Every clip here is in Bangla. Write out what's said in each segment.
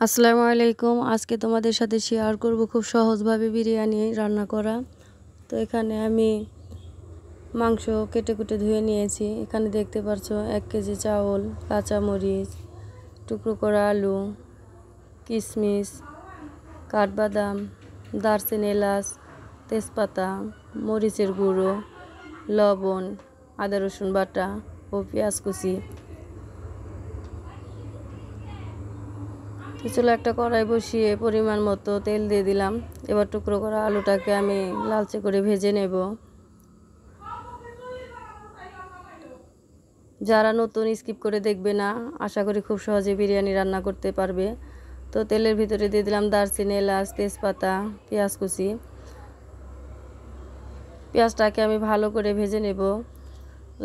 আসসালামু আলাইকুম। আজকে তোমাদের সাথে শেয়ার করব খুব সহজভাবে বিরিয়ানি রান্না করা। তো এখানে আমি মাংস কেটে কুটে ধুয়ে নিয়েছি। এখানে দেখতে পাচ্ছ 1 কেজি চাউল, কাঁচামরিচ, টুকরো করা আলু, কিশমিশ, কাঠবাদাম, দারচিনি, এলাচ, তেজপাতা, মরিচের গুঁড়ো, লবণ, আদা রসুন বাটা ও পেঁয়াজ কুচি। চুলো একটা কড়াই বসিয়ে পরিমাণ মতো তেল দিয়ে দিলাম। এবার টুকরো করা আলুটাকে আমি লালচে করে ভেজে নেব। যারা নতুন স্কিপ করে দেখবে না, আশা করি খুব সহজে বিরিয়ানি রান্না করতে পারবে। তো তেলের ভিতরে দিয়ে দিলাম দারচিনি, এলাচ, তেজপাতা, পেঁয়াজ কুচি। পেঁয়াজটাকে আমি ভালো করে ভেজে নেব,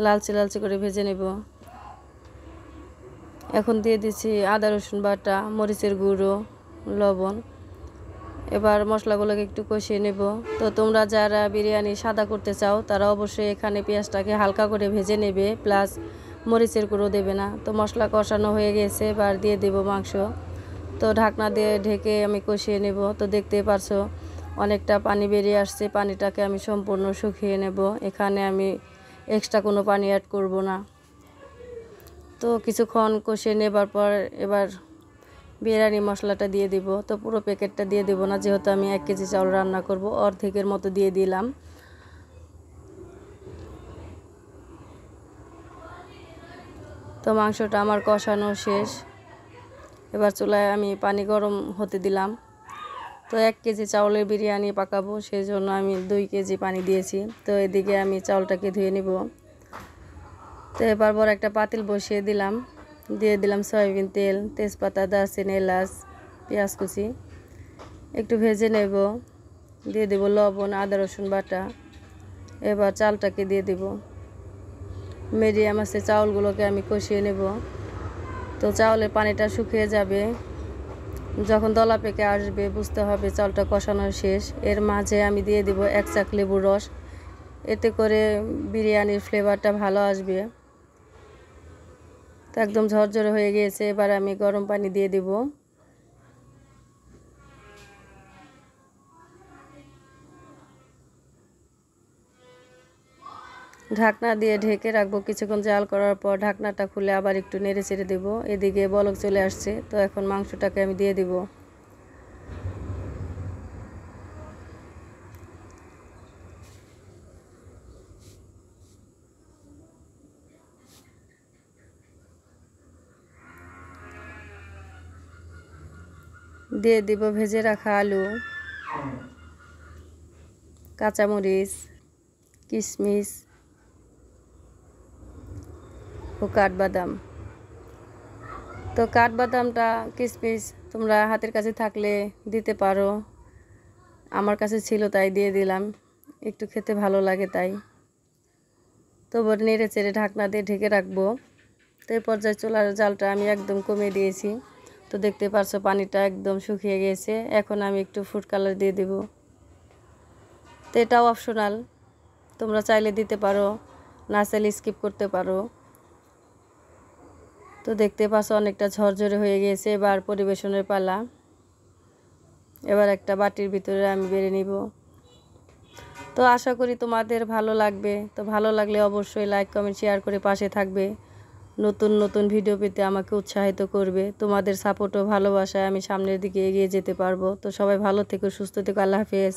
লালচে লালচে করে ভেজে নেব। এখন দিয়ে দিচ্ছি আদা রসুন বাটা, মরিচের গুঁড়ো, লবণ। এবার মশলাগুলোকে একটু কষিয়ে নেব। তো তোমরা যারা বিরিয়ানি সাদা করতে চাও তারা অবশ্যই এখানে পেঁয়াজটাকে হালকা করে ভেজে নেবে, প্লাস মরিচের গুঁড়ো দেবে না। তো মশলা কষানো হয়ে গেছে, এবার দিয়ে দেব মাংস। তো ঢাকনা দিয়ে ঢেকে আমি কষিয়ে নেব। তো দেখতেই পারছো অনেকটা পানি বেরিয়ে আসছে। পানিটাকে আমি সম্পূর্ণ শুকিয়ে নেব। এখানে আমি এক্সট্রা কোনো পানি অ্যাড করব না। তো কিছুক্ষণ কষিয়ে নেবার পর এবার বিরিয়ানি মশলাটা দিয়ে দিব। তো পুরো প্যাকেটটা দিয়ে দেব না, যেহেতু আমি 1 কেজি চাউল রান্না করব, অর্ধেকের মতো দিয়ে দিলাম। তো মাংসটা আমার কষানো শেষ। এবার চুলায় আমি পানি গরম হতে দিলাম। তো 1 কেজি চাউলের বিরিয়ানি পাকাবো, সেই জন্য আমি 2 কেজি পানি দিয়েছি। তো এদিকে আমি চাউলটাকে ধুয়ে নিব। তো এবার বড় একটা পাতিল বসিয়ে দিলাম, দিয়ে দিলাম সয়াবিন তেল, তেজপাতা, দারচিনি, এলাচ, পেঁয়াজ কুচি একটু ভেজে নেব। দিয়ে দেব লবণ, আদা রসুন বাটা। এবার চালটাকে দিয়ে দেব। মিডিয়াম আছে চাউলগুলোকে আমি কষিয়ে নেব। তো চাউলের পানিটা শুকিয়ে যাবে, যখন দলা পেকে আসবে বুঝতে হবে চালটা কষানো শেষ। এর মাঝে আমি দিয়ে দেব 1 চাক লেবুর রস, এতে করে বিরিয়ানির ফ্লেভারটা ভালো আসবে। তো একদম ঝরঝরে হয়ে গিয়েছে। এবার আমি গরম পানি দিয়ে দেব। ঢাকনা দিয়ে ঢেকে রাখবো। কিছুক্ষণ জাল করার পর ঢাকনাটা খুলে আবার একটু নেড়ে চেড়ে দেবো। এদিকে বলক চলে আসছে। তো এখন মাংসটাকে আমি দিয়ে দেব। দিয়ে দিব ভেজে রাখা আলু, কাঁচামরিচ, কিশমিশ ও কাঠবাদাম। তো কাঠবাদামটা কিশমিশ তোমরা হাতের কাছে থাকলে দিতে পারো, আমার কাছে ছিল তাই দিয়ে দিলাম, একটু খেতে ভালো লাগে তাই। তো নেড়ে চেড়ে ঢাকনা দিয়ে ঢেকে রাখবো। তো এই পর্যায়ে চুলার জালটা আমি একদম কমিয়ে দিয়েছি। তো দেখতে পারছো পানিটা একদম শুকিয়ে গিয়েছে। এখন আমি একটু ফুড কালার দিয়ে দেব। তো এটাও অপশনাল, তোমরা চাইলে দিতে পারো, না চাইলে স্কিপ করতে পারো। তো দেখতে পাচ্ছ অনেকটা ঝরঝরে হয়ে গিয়েছে। এবার পরিবেশনের পালা। এবার একটা বাটির ভিতরে আমি বেড়ে নিব। তো আশা করি তোমাদের ভালো লাগবে। তো ভালো লাগলে অবশ্যই লাইক, কমেন্ট, শেয়ার করে পাশে থাকবে। নতুন নতুন ভিডিও পেতে আমাকে উৎসাহিত করবে। তোমাদের সাপোর্ট ও ভালোবাসায় আমি সামনের দিকে এগিয়ে যেতে পারবো। তো সবাই ভালো থেকো, সুস্থ থেকো। আল্লাহ হাফেজ।